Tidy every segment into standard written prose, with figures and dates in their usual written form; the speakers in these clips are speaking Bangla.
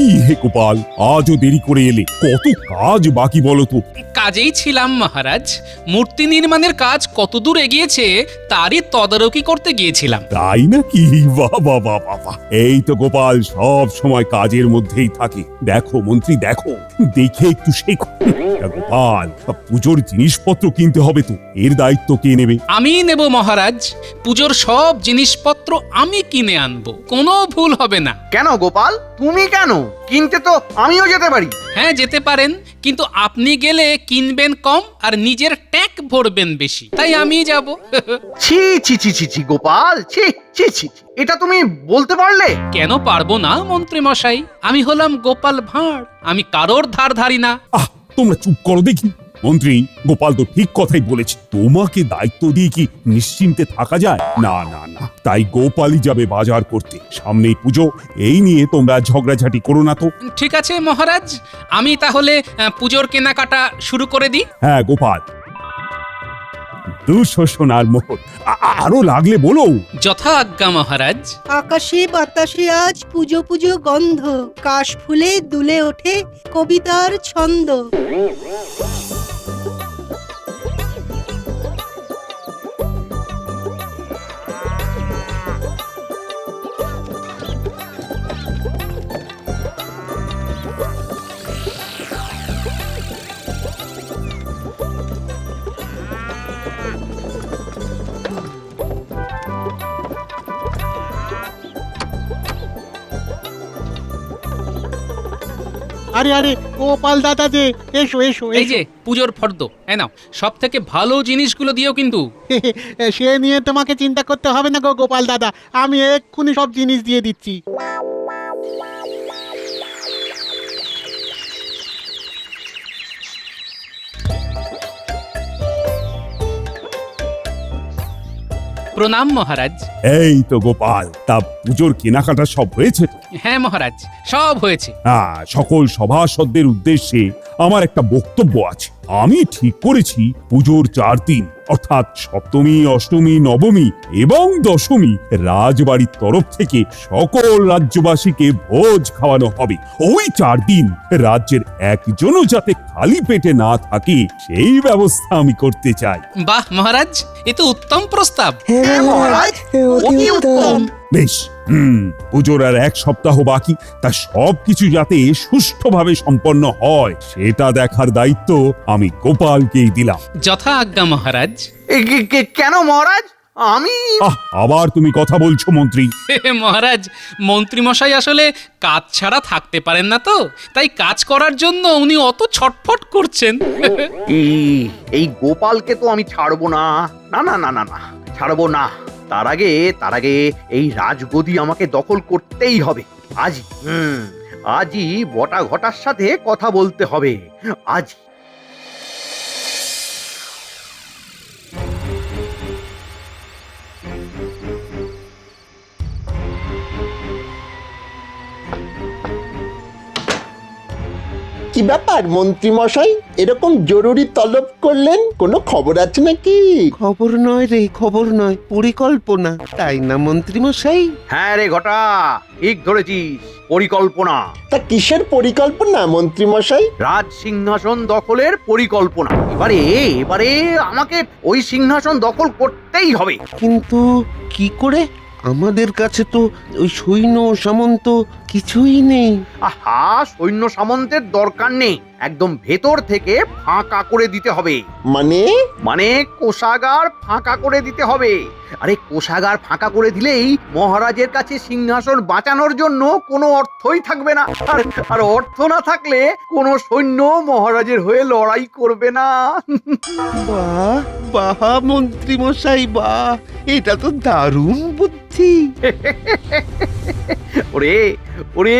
কি হে গোপাল, আজও দেরি করে এলে, কত কাজ বাকি বলো তো। কাজেই ছিলাম মহারাজ। মূর্তি নির্মাণের কাজ কতদূর এগিয়েছে তারই তদারকি করতে গিয়েছিলাম। তাই নাকি? বাহ বাহ বাহ বাহ বাহ। এই তো গোপাল সব সময় কাজের মধ্যেই থাকে। দেখো মন্ত্রী, দেখো, দেখে একটু শেখো। গোপাল, পুজোর জিনিসপত্র কিনতে হবে তো, এর দায়িত্ব কে নেবে? আমি নেব মহারাজ। পুজোর সব জিনিসপত্র আমি কিনে আনবো, কোনো ভুল হবে না। কেন গোপাল, তুমি কেন? কিনতে তো আমিও যেতে পারি। হ্যাঁ, যেতে পারেন, কিন্তু আপনি গেলে কিনবেন কম আর নিজের ট্যাগ ভরবেন বেশি, তাই আমি যাব। ছি ছি ছি ছি ছি গোপাল, ছি ছি ছি ছি। এটা তুমি বলতে পারলে? কেন পারবো না মন্ত্রী মশাই? আমি হলাম গোপাল ভাঁড়, আমি কারোর ধার ধারি না। আহ, তোমরা চুপ করো দেখি। মন্ত্রী, গোপাল তো ঠিক কথাই বলেছে। তোমাকে দায়িত্ব দিয়ে কি নিশ্চিন্তে থাকা যায়? না না না, তাই গোপালই যাবে বাজার করতে। সামনেই পুজো, এই নিয়ে তোমরা ঝগড়াঝাটি করো না তো। ঠিক আছে মহারাজ, আমি তাহলে পুজোর কেনাকাটা শুরু করে দিই। হ্যাঁ গোপাল, 200 সোনার মোহর। আরো লাগলে বলো। যথা আজ্ঞা মহারাজ। আকাশে বাতাসে আজ পুজো পুজো গন্ধ, কাশ ফুলে দুলে ওঠে কবিতার ছন্দ। আরে আরে গোপাল দাদা যে, এসো এসো এই যে পুজোর ফর্দ, এই নাও, সব থেকে ভালো জিনিসগুলো দিও কিন্তু। সে নিয়ে তোমাকে চিন্তা করতে হবে না গো গোপাল দাদা, আমি এক্ষুনি সব জিনিস দিয়ে দিচ্ছি। প্রণাম মহারাজ। এই তো গোপাল, তা পুজোর কেনাকাটা সব হয়েছে তো? হ্যাঁ মহারাজ, সব হয়েছে। হ্যাঁ, সকল সভাসদদের উদ্দেশ্যে আমার একটা বক্তব্য আছে। আমি ঠিক করেছি পুজোর 4 দিন, অর্থাৎ সপ্তমী, অষ্টমী, নবমী এবং দশমী রাজবাড়ির তরফ থেকে সকল রাজ্যবাসীকে ভোজ খাওয়ানো হবে। ওই 4 দিন রাজ্যের একজনও যাতে খালি পেটে না থাকে সেই ব্যবস্থা আমি করতে চাই। বাহ মহারাজ, এ তো উত্তম প্রস্তাব। হ্যাঁ মহারাজ, অতি উত্তম। বেশ, পুজোর আর 1 সপ্তাহ বাকি, তা সবকিছু যাতে সুষ্ঠুভাবে সম্পন্ন হয় সেটা দেখার দায়িত্ব আমি গোপালকেই দিলাম। যথা আজ্ঞা মহারাজ। কেন মহারাজ? আমি আবার তুমি কথা বলছো মন্ত্রী? মহারাজ, মন্ত্রী মশাই আসলে কাজ ছাড়া থাকতে পারেন না তো, তাই কাজ করার জন্য উনি অত ছটফট করছেন। এই গোপালকে তো আমি ছাড়বো না, না না না না না, ছাড়বো না। তার আগে এই রাজগদি আমাকে দখল করতেই হবে। আজই বটা ঘটার সাথে কথা বলতে হবে। আজই। কি ব্যাপার মন্ত্রী মশাই, এরকম জরুরি তলব করলেন? কোনো খবর আছে নাকি? খবর নয় রে, খবর নয়, পরিকল্পনা, তাই না মন্ত্রী মশাই? হ্যাঁ রে ঘটা, ঠিক ধরেছিস, পরিকল্পনা। তা কিসের পরিকল্পনা মন্ত্রী মশাই? রাজ সিংহাসন দখলের পরিকল্পনা। এবারে আমাকে ওই সিংহাসন দখল করতেই হবে। কিন্তু কি করে? আমাদের কাছে তো ওই সৈন্য সামন্ত কিছুই নেই। আহা, সৈন্য সামন্তের দরকার নেই, একদম ভেতর থেকে ফাঁকা করে দিতে হবে। মানে কোষাগার ফাঁকা করে দিতে হবে। আরে কোষাগার ফাঁকা করে দিলেই মহারাজের কাছে সিংহাসন বাঁচানোর জন্য কোনো অর্থই থাকবে না। আর অর্থ না থাকলে কোনো সৈন্য মহারাজের হয়ে লড়াই করবে না। বাহ বাহ মন্ত্রী মশাই, বাহ, এটা তো দারুণ বুদ্ধি। ওরে ওরে,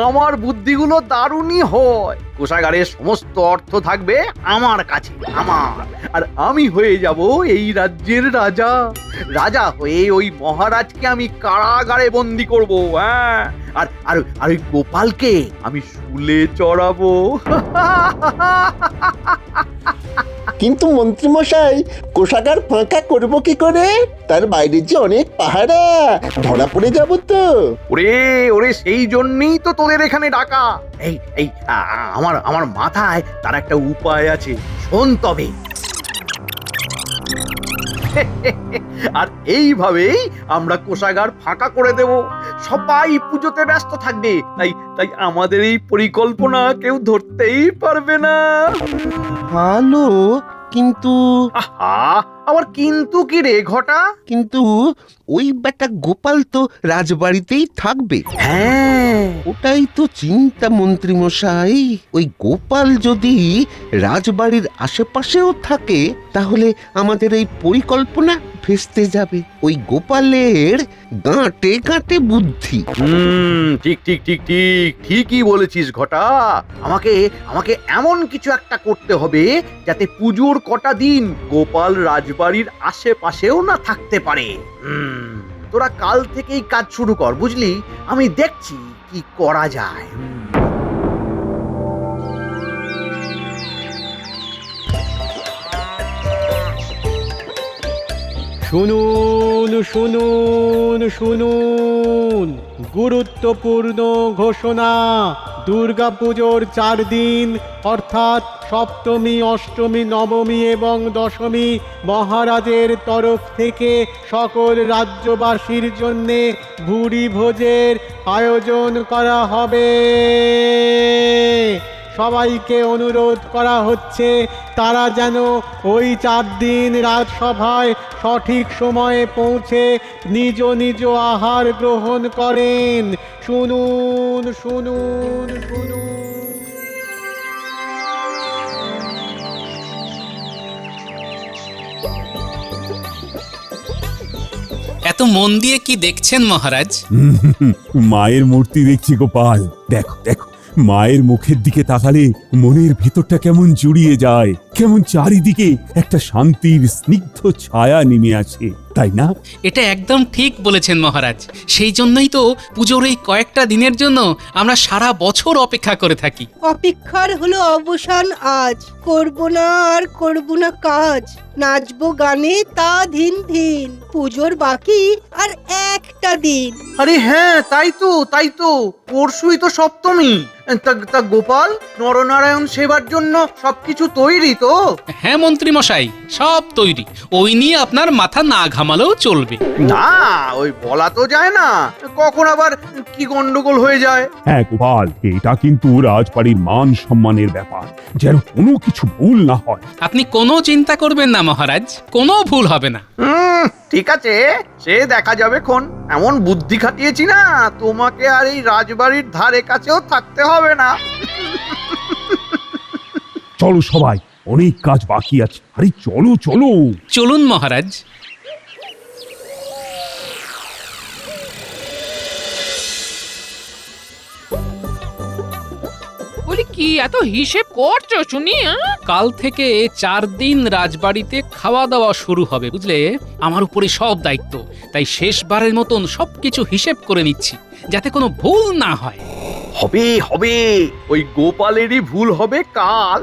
আমার বুদ্ধিগুলো দারুণই হয়। কোষাগারের সমস্ত অর্থ থাকবে আমার কাছে, আমার। আর আমি হয়ে যাব এই রাজ্যের রাজা। রাজা হয়ে ওই মহারাজকে আমি কারাগারে বন্দি করব। হ্যাঁ, আর আর আর ওই গোপালকে আমি শুলে চড়াবো। কিন্তু মন্ত্রীমশাই কোষাগার ফাঁকা করবো কি করে? তার বাইরে যে অনেক পাহারা, ধরা পড়ে যাব তো। ওরে ওরে, সেই জন্যই তো তোদের এখানে ডাকা। এই এই আমার আমার মাথায় তার একটা উপায় আছে, শোন তবে। আর এইভাবেই আমরা কোষাগার ফাঁকা করে দেব, সবাই পুজোতে ব্যস্ত থাকবে, তাই তাই আমাদের এই পরিকল্পনা কেউ ধরতেই পারবে না। ভালো, কিন্তু আহা, আবার কিন্তু কি রে ঘটা? কিন্তু ওই বেটা গোপাল তো রাজবাড়িতেই থাকবে। হ্যাঁ, ওটাই তো চিন্তা মন্ত্রী মশাই। ওই গোপাল যদি রাজবাড়ির আশেপাশেও থাকে তাহলে আমাদের এই পরিকল্পনা ভেস্তে যাবে। ওই গোপালের গাঁটে গাঁটে বুদ্ধি। ঠিক ঠিক ঠিক ঠিক ঠিকই বলেছিস ঘটা। আমাকে আমাকে এমন কিছু একটা করতে হবে যাতে পুজোর কটা দিন গোপাল রাজবাড়ির আশেপাশেও না থাকতে পারে। তোরা কাল থেকেই কাজ শুরু কর, বুঝলি? আমি দেখছি কি করা যায়। শুনুন শুনুন শুনুন, গুরুত্বপূর্ণ ঘোষণা। দুর্গাপুজোর 4 দিন অর্থাৎ সপ্তমী, অষ্টমী, নবমী এবং দশমী মহারাজের তরফ থেকে সকল রাজ্যবাসীর জন্যে ভুরি ভোজের আয়োজন করা হবে। সবাইকে অনুরোধ করা হচ্ছে তারা যেন ওই 4 দিন রাজসভায় সঠিক সময়ে পৌঁছে নিজ নিজ আহার গ্রহণ করেন। শুনুন শুনুন শুনুন। এত মন দিয়ে কি দেখছেন মহারাজ? মায়ের মূর্তি দেখছি গোপাল। দেখো দেখো, মায়ের মুখের দিকে তাকালে মনের ভেতরটা কেমন জুড়িয়ে যায়, কেমন চারিদিকে একটা শান্তির স্নিগ্ধ ছায়া নেমে আসে, তাই না? এটা একদম ঠিক বলেছেন মহারাজ। সেই জন্যই তো পুজোর এই কয়েকটা দিনের জন্য আমরা সারা বছর অপেক্ষা করে থাকি। অপেক্ষার হলো অবসান আজ, করব না আর করব না কাজ, নাচবো গানে তা ধিন ধিন, পুজোর বাকি আর একটা দিন। আরে হ্যাঁ, তাই তো তাই তো, পরশুই তো সপ্তমী। তা গোপাল, নরনারায়ণ সেবার জন্য সবকিছু তৈরি তো? হ্যাঁ মন্ত্রী মশাই, সব তৈরি। ওই নিয়ে আপনার মাথা না ঘামালেও চলবে। না, ওই বলা তো যায় না, কখন আবার কি গন্ডগোল হয়ে যায়। হ্যাঁ গোপাল, এটা কিন্তু রাজবাড়ির মান সম্মানের ব্যাপার, যেন কোনো কিছু ভুল না হয়। আপনি কোনো চিন্তা করবেন না মহারাজ, কোনো ভুল হবে না। ঠিক আছে, সে দেখা যাবে খন। এমন বুদ্ধি খাটিয়েছি না, তোমাকে আর এই রাজবাড়ির ধারে কাছেও থাকতে হবে না। চলো সবাই, অনেক কাজ বাকি আছে। আরে চলো চলো। চলুন মহারাজ। বলি কি এত হিসেব করছো শুনি? কাল থেকে 4 দিন রাজবাড়িতে খাওয়া দাওয়া শুরু হবে, বুঝলে? আমার উপরে সব দায়িত্ব, তাই শেষবারের মতন সবকিছু হিসেব করে নিচ্ছি যাতে কোনো ভুল না হয়। হবে হবে, ওই গোপালেরই ভুল হবে কাল।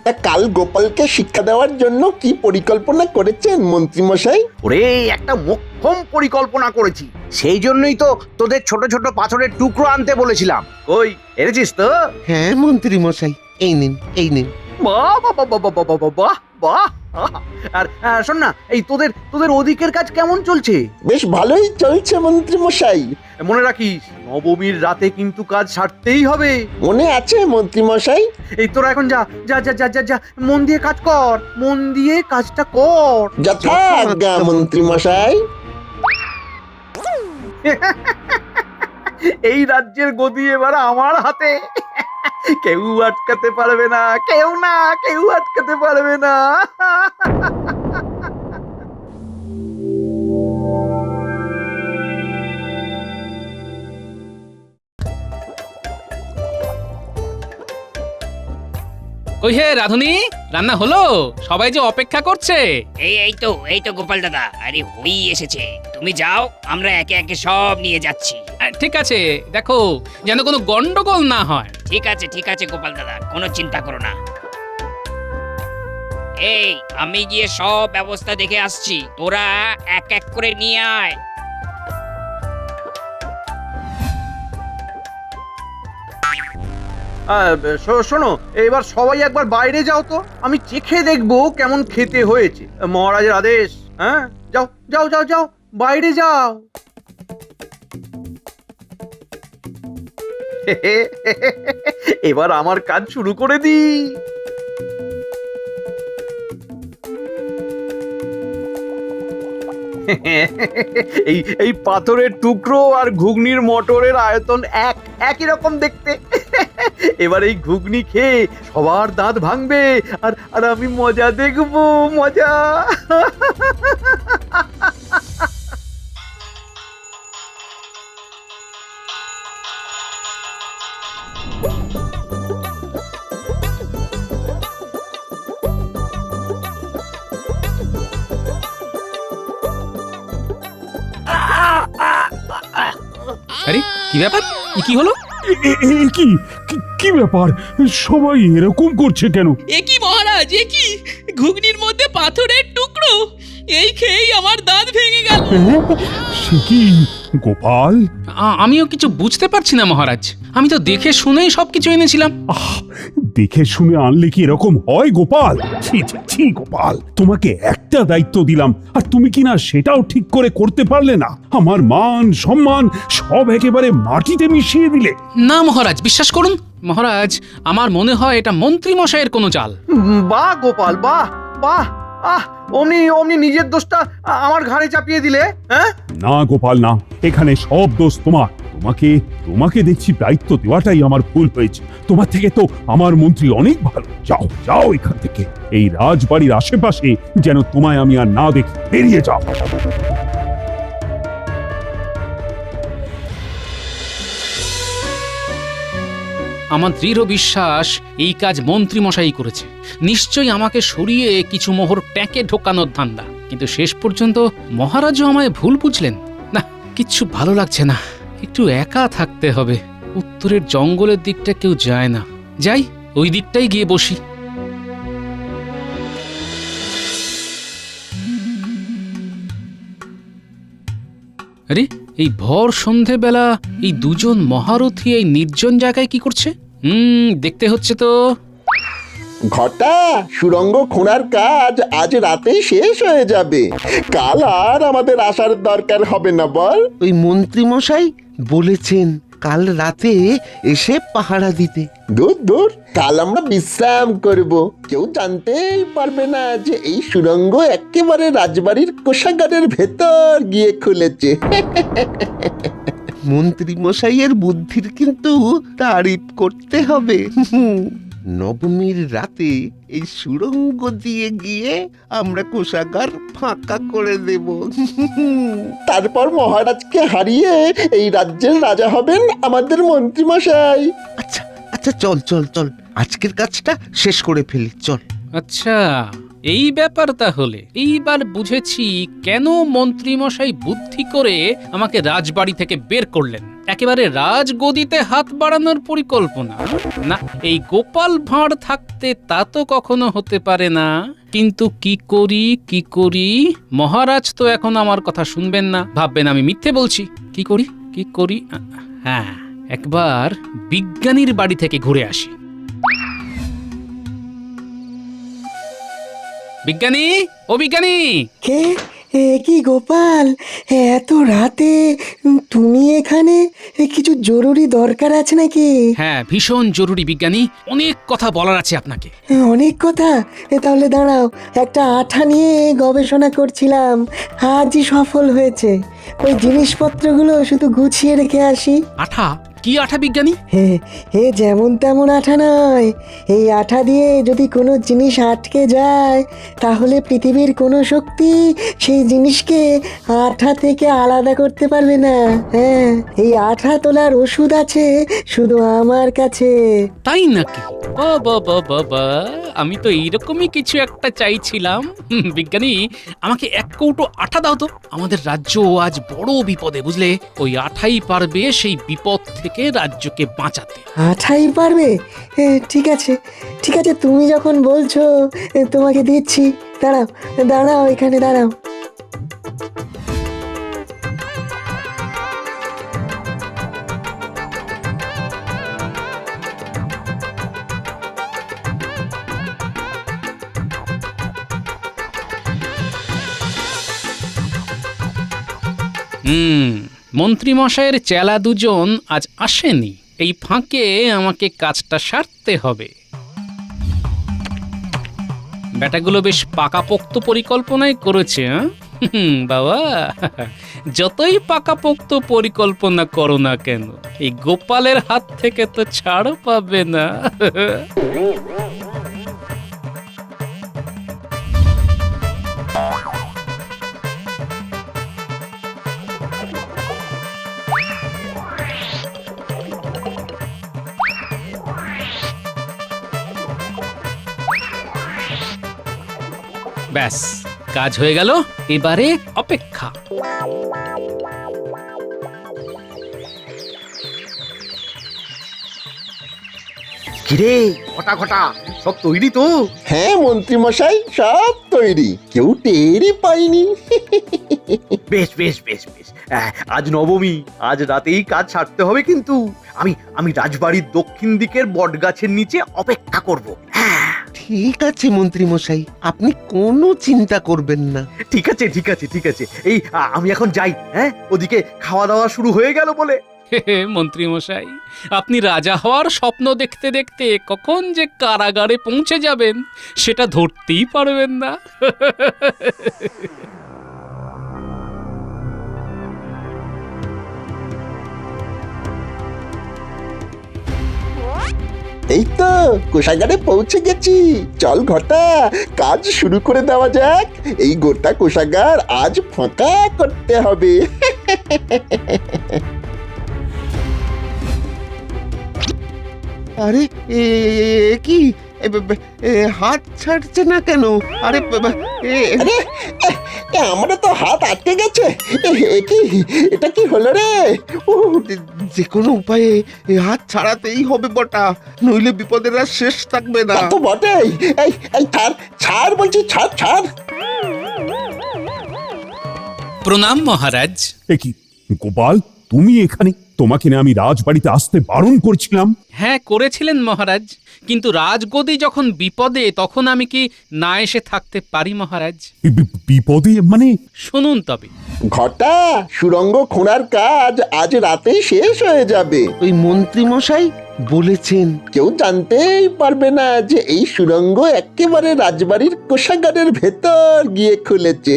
তা কাল গোপালকে শিক্ষা দেওয়ার জন্য কি পরিকল্পনা করেছেন মন্ত্রীমশাই? ওরে, একটা মোক্ষম পরিকল্পনা করেছি। সেই জন্যই তো তোদের ছোট ছোট পাথরের টুকরো আনতে বলেছিলাম। ওই এনেছিস তো? হ্যাঁ মন্ত্রী মশাই, এই নিন এই নিন। বাহ বাহ বাহ বাহ বাহ বাহ বাহ বাহ। আর শোন না, এই তোদের তোদের ওদিকের কাজ কেমন চলছে? বেশ ভালোই চলছে মন্ত্রীমশাই। মনে রাখিস, নবমীর রাতে কিন্তু কাজ সারতেই হবে। মনে আছে মন্ত্রীমশাই? এই তোরা এখন যা যা যা যা যা যা, মন দিয়ে কাজ কর, মন দিয়ে কাজটা কর। যথা আজ্ঞা মন্ত্রীমশাই। এই রাজ্যের গদি এবার আমার হাতে। কেউ আটকাতে পারবে না, কেউ না, কেউ আটকাতে পারবে না। কই হে রাধুনি, রান্না হলো? সবাই যে অপেক্ষা করছে। এই তো গোপাল দাদা, আরে হই এসেছে। তুমি যাও, আমরা একে একে সব নিয়ে যাচ্ছি। ঠিক আছে, দেখো যেন কোনো গন্ডগোল না হয়। ঠিক আছে গোপাল দাদা, কোনো চিন্তা করো না। এই আমি গিয়ে সব ব্যবস্থা দেখে আসছি, তোরা এক এক করে নিয়ে আয়। শোনো, এবার সবাই একবার বাইরে যাও তো, আমি চেখে দেখবো কেমন খেতে হয়েছে। মহারাজের আদেশ। হ্যাঁ, যাও যাও যাও যাও, বাইরে যাও। এবার আমার কাজ শুরু করে দিই। এই পাথরের টুকরো আর ঘুগনির মটরের আয়তন একই রকম দেখতে। এবার এই ঘুগনি খেয়ে সবার দাঁত ভাঙবে, আর আমি মজা দেখবো, মজা। আরে কি ব্যাপার, কি হলো? কি কি ব্যাপার, সবাই এরকম করছে কেন? এ কি মহারাজ, এ কি ঘুগনির মধ্যে পাথরের টুকরো? এই খেয়েই আমার দাঁত ভেঙে গেল। সে কি গোপাল? আমিও কিছু বুঝতে পারছি না মহারাজ, আমি তো দেখে শুনেই সবকিছু এনেছিলাম। দেখে শুনে আনলে কি এরকম হয় গোপাল? ছি ছি ছি গোপাল, তোমাকে একটা দায়িত্ব দিলাম আর তুমি কি না সেটাও ঠিক করে করতে পারলে না। আমার মান সম্মান সব একেবারে মাটিতে মিশিয়ে দিলে। না মহারাজ, বিশ্বাস করুন মহারাজ, আমার মনে হয় এটা মন্ত্রী মশাইয়ের কোনো চাল। বাহ গোপাল, বাহ বাহ। অমনি নিজের দোষটা আমার ঘাড়ে চাপিয়ে দিলে। হ্যাঁ, না গোপাল না, এখানে সব দোষ তোমার। তোমাকে দেখছি দায়িত্ব দেওয়াটাই আমার ভুল হয়েছে। তোমার থেকে তো আমার মন্ত্রী অনেক ভালো। যাও যাও এখান থেকে, এই রাজবাড়ির আশেপাশে যেন তোমায় আমি আর না দেখি। বেরিয়ে যাও। আমার দৃঢ় বিশ্বাস এই কাজ মন্ত্রী মশাই করেছে। নিশ্চয়ই আমাকে সরিয়ে কিছু মোহর প্যাকে ঢোকানোর ধান্দা। কিন্তু শেষ পর্যন্ত মহারাজও আমায় ভুল বুঝলেন। না, কিচ্ছু ভালো লাগছে না, একটু একা থাকতে হবে। উত্তরের জঙ্গলের দিকটা কেউ যায় না, যাই ওই দিকটাই গিয়ে বসি। আরে এই ভর সন্ধেবেলা এই দুজন মহারথী এই নির্জন জায়গায় কি করছে? দেখতে হচ্ছে তো। ঘটা, সুড়ঙ্গ খোঁড়ার কাজ আজ রাতেই শেষ হয়ে যাবে। কাল আর আমাদের আসার দরকার হবে না বল। ওই মন্ত্রী মশাই বলেছেন কাল রাতে এসে পাহারা দিতে। দূর, কাল আমরা বিশ্রাম করব। কেউ জানতেই পারবে না যে এই সুড়ঙ্গ একেবারে রাজবাড়ির কোষাগারের ভেতর গিয়ে খুলেছে। মন্ত্রী মশাইয়ের বুদ্ধির কিন্তু তারিফ করতে হবে। নবমীর রাতে এই সুড়ঙ্গ দিয়ে গিয়ে আমরা কোষাগার ফাঁকা করে দেব। তারপর মহারাজকে হারিয়ে এই রাজ্যের রাজা হবেন আমাদের মন্ত্রী মশাই। আচ্ছা আচ্ছা, চল চল চল, আজকের কাজটা শেষ করে ফেলি, চল। আচ্ছা, এই ব্যাপার তাহলে। এইবার বুঝেছি কেন মন্ত্রী মশাই বুদ্ধি করে আমাকে রাজবাড়ি থেকে বের করলেন। একেবারে রাজগদিতে হাত বাড়ানোর পরিকল্পনা। না, এই গোপাল ভাঁড় থাকতে তা তো কখনো হতে পারে না। কিন্তু কি করি? মহারাজ তো এখন আমার কথা শুনবেন না, ভাববেন আমি মিথ্যে বলছি। কি করি? হ্যাঁ, একবার বিজ্ঞানীর বাড়ি থেকে ঘুরে আসি। বিজ্ঞানী, ও বিজ্ঞানী! কে? কি গোপাল, এত রাতে তুমি এখানে? কিছু জরুরি দরকার আছে নাকি? হ্যাঁ, ভীষণ জরুরি বিজ্ঞানী, অনেক কথা বলার আছে আপনাকে। অনেক কথা? তাহলে দাঁড়াও, একটা আঠা নিয়ে গবেষণা করছিলাম, আজই সফল হয়েছে। ওই জিনিসপত্রগুলো শুধু গুছিয়ে রেখে আসি। আঠা? কি আঠা বিজ্ঞানী? হে যেমন তেমন আঠা নয়। এই আঠা দিয়ে যদি কোনো জিনিস আটকে যায় তাহলে পৃথিবীর কোনো শক্তি সেই জিনিসকে আঠা থেকে আলাদা করতে পারবে না। হ্যাঁ, এই আঠা তোলার ওষুধ আছে শুধু আমার কাছে। তাই নাকি? বাবা, আমি তো এইরকমই কিছু একটা চাইছিলাম। বিজ্ঞানী, আমাকে এক কৌটো আঠা দাও তো। আমাদের রাজ্য আজ বড় বিপদে, বুঝলে? ওই আঠাই পারবে সেই বিপদ থেকে থেকে রাজ্যকে বাঁচাতে। আঠাই পারবে? ঠিক আছে, ঠিক আছে, তুমি যখন বলছো তোমাকে দিচ্ছি। দাঁড়াও, দাঁড়াও, এখানে দাঁড়াও। মন্ত্রী মশাইয়ের চেলা দুজন আজ আসেনি, এই ফাঁকে আমাকে কাজটা সারতে হবে। ব্যাটাগুলো বেশ পাকাপোক্ত পরিকল্পনাই করেছে। বাবা, যতই পাকাপোক্ত পরিকল্পনা করো না কেন, এই গোপালের হাত থেকে তো ছাড় পাবে না। ব্যাস, কাজ হয়ে গেল, এবারে অপেক্ষা। কিরে ঘটা ঘটা, সব তৈরি তো? হ্যাঁ মন্ত্রী মশাই, সব তৈরি, কেউ টেরই পাইনি। বেশ বেশ বেশ বেশ, আজ নবমী, আজ রাতেই কাজ সারতে হবে। কিন্তু আমি রাজবাড়ির দক্ষিণ দিকের বটগাছের নিচে অপেক্ষা করব। ঠিক আছে মন্ত্রী মশাই, আপনি কোনো চিন্তা করবেন না। ঠিক আছে ঠিক আছে ঠিক আছে, এই আমি এখন যাই। হ্যাঁ, ওদিকে খাওয়া দাওয়া শুরু হয়ে গেল বলে। মন্ত্রী মশাই, আপনি রাজা হওয়ার স্বপ্ন দেখতে দেখতে কখন যে কারাগারে পৌঁছে যাবেন সেটা ধরতেই পারবেন না। এই তো কোষাগারে পৌঁছে গেছি। চল ঘটা, কাজ শুরু করে দেওয়া যাক। এই গোটা কোষাগার আজ ফাঁকা করতে হবে। আরে কি হাত ছাড়ছে না কেন? আরে আরে আমরা তো হাত আটকে গেছে। কি এটা কি হলো রে? যে কোনো উপায়ে হাত ছাড়াতেই হবে বটা, নইলে বিপদের আর শেষ থাকবে না। তো বটেই। এই এই ছাড় ছাড় বলছি, ছাড় ছাড়। প্রণাম মহারাজ। কি গোপাল, তুমি এখানে? তোমাকে না আমি রাজবাড়িতে আসতে বারণ করছিলাম? হ্যাঁ করেছিলেন মহারাজ, কিন্তু রাজগদি যখন বিপদে তখন আমি কি না এসে থাকতে পারি মহারাজ? বিপদে মানে? শুনুন তবে। ঘটা, সুড়ঙ্গ খোঁড়ার কাজ আজ রাতেই শেষ হয়ে যাবে। ওই মন্ত্রী মশাই বলেছেন কেউ জানতেই পারবে না যে এই সুড়ঙ্গ একেবারে রাজবাড়ির কোষাগারের ভেতর গিয়ে খুলেছে।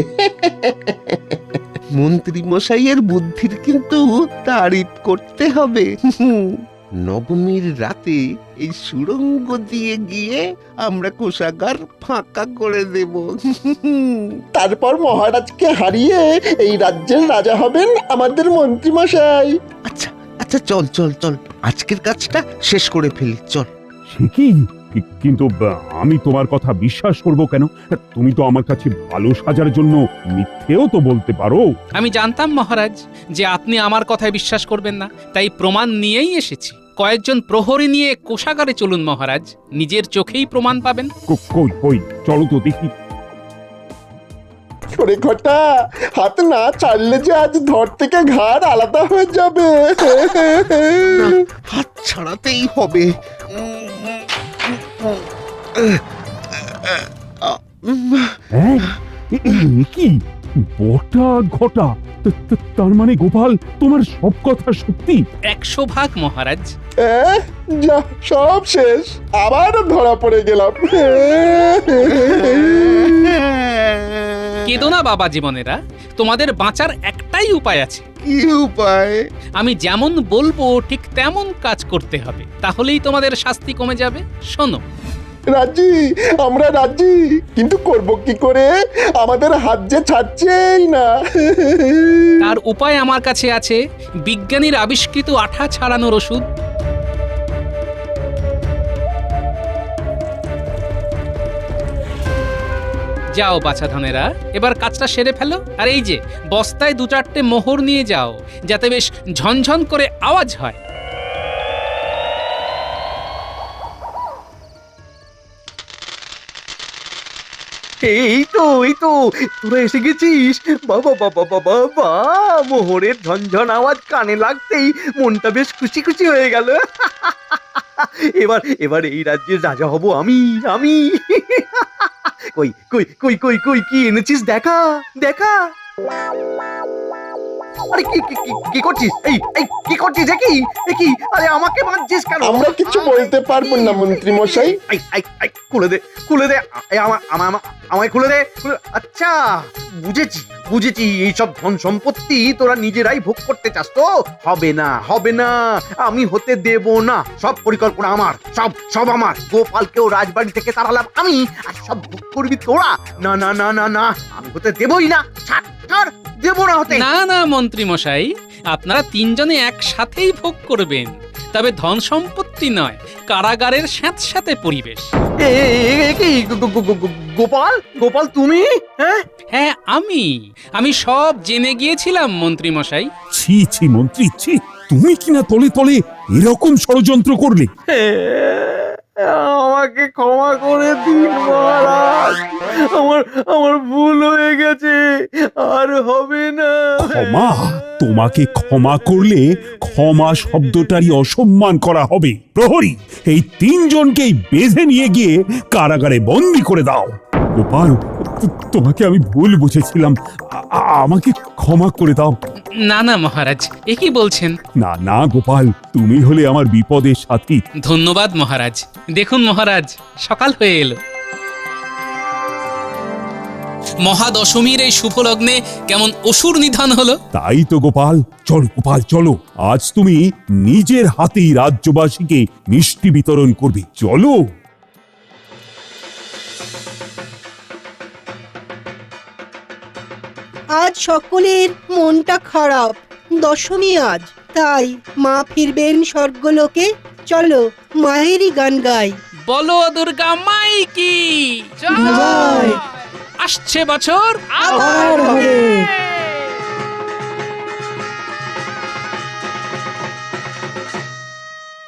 মন্ত্রী মশাইয়ের বুদ্ধির কিন্তু তারিফ করতে হবে। নবমীর রাতে এই সুড়ঙ্গ দিয়ে গিয়ে আমরা কোষাগার ফাঁকা করে দেব। তারপর মহারাজকে হারিয়ে এই রাজ্যের রাজা হবেন আমাদের মন্ত্রী মশাই। আচ্ছা আচ্ছা, চল চল চল, আজকের কাজটা শেষ করে ফেলি, চল। সে কি? কিন্তু আমি তোমার কথা বিশ্বাস করব কেন? তুমি তো আমার কাছে ভালো সাজার জন্য মিথ্যেও তো বলতে পারো। আমি জানতাম মহারাজ যে আপনি আমার কথায় বিশ্বাস করবেন না, তাই প্রমাণ নিয়েই এসেছি। কয়েকজন প্রহরী নিয়ে কোষাগারে চলুন মহারাজ, নিজের চোখেই প্রমাণ পাবেন। কই কই, চলো তো দেখি। ওরে ঘটা, হাত না ছাড়লে যে আজ ধর থেকে ঘাড় আলাদা হয়ে যাবে। হাত ছাড়াতেই হবে। হ্যাঁ, কি বটা ঘটা? তার মানে গোপাল, তোমার সব কথা সত্যি? 100 ভাগ মহারাজ। যা, সব শেষ, আবার ধরা পড়ে গেলাম। কেঁদো না বাবা জীবনেরা, তোমাদের বাঁচার একটাই উপায় আছে। কি উপায়? আমি যেমন বলবো ঠিক তেমন কাজ করতে হবে, তাহলেই তোমাদের শাস্তি কমে যাবে। শোনো। রাজি, আমরা রাজি, কিন্তু করব কি করে? আমাদের হাত যে ছাড়ছেই না। তার উপায় আমার কাছে আছে, বিজ্ঞানীর আবিষ্কৃত আঠা ছাড়ানোর ওষুধ। যাও বাছাধনেরা, এবার কাজটা সেরে ফেলো। আর এই যে বস্তায় 2-4টে মোহর নিয়ে যাও, যাতে বেশ ঝনঝন করে আওয়াজ হয়। এই তো তোরা এসে গেছিস। বাবা বাবা বাবা বাবা, মোহরের ঝনঝন আওয়াজ কানে লাগতেই মনটা বেশ খুশি খুশি হয়ে গেল। এবার এই রাজ্যের রাজা হব আমি। কই কই কই কই কই কি এনেছিস দেখা দেখা। আরে কি করছিস? এই কি করছিস? কি আরে আমাকে মারছিস কেন? আমরা কিছু বলতে পারবো না মন্ত্রী মশাই। খুলে দে আমায় খুলে দে। আচ্ছা, বুঝেছি এইসব ধন সম্পত্তি তোরা নিজেরাই ভোগ করতে চাস তো। হবে না, আমি হতে দেব না। সব পরিকল্পনা আমার, সব আমার। গোপালকেও রাজবাড়ি থেকে তাড়ালাম আমি, আর সব ভোগ করবি তোরা। না না না না না, আমি হতে দেবই না। ছাড়, দেব না হতে। না মন্ত্রী মশাই, আপনারা তিনজনে একসাথেই ভোগ করবেন, তবে ধন সম্পত্তি নয়, কারাগারের স্যাঁতস্যাঁতে পরিবেশ। কি গোপাল তুমি? হ্যাঁ, আমি সব জেনে গিয়েছিলাম মন্ত্রী মশাই। ছি মন্ত্রী, ছি, তুমি কিনা তলে তলে এরকম ষড়যন্ত্র করলে। আমাকে ক্ষমা করে দিন মহারাজ, আমার ভুল হয়ে গেছে, আর হবে না। ক্ষমা? তোমাকে ক্ষমা করলে ক্ষমা শব্দটারই অসম্মান করা হবে। প্রহরী, এই তিনজনকেই বেঁধে নিয়ে গিয়ে কারাগারে বন্দি করে দাও। গোপাল, তোমাকে আমি ভুল বুঝেছিলাম, আমাকে ক্ষমা করে দাও। না মহারাজ, এ কি বলছেন? না গোপাল, তুমি হলে আমার বিপদের সাথী। ধন্যবাদ মহারাজ। দেখুন মহারাজ, সকাল হয়ে এলো। মহাদশমীর এই শুভ লগ্নে কেমন অসুর নিধন হলো। তাই তো গোপাল, চলো আজ তুমি নিজের হাতেই রাজ্যবাসীকে মিষ্টি বিতরণ করবে। চলো। আজ সকলের মনটা খারাপ, দশমী আজ, তাই মা ফিরবেন স্বর্গলোকে। চলো মায়েরই গান গাই। বলো দুর্গা মাই কি জয়। আসছে বছর আবার হবে।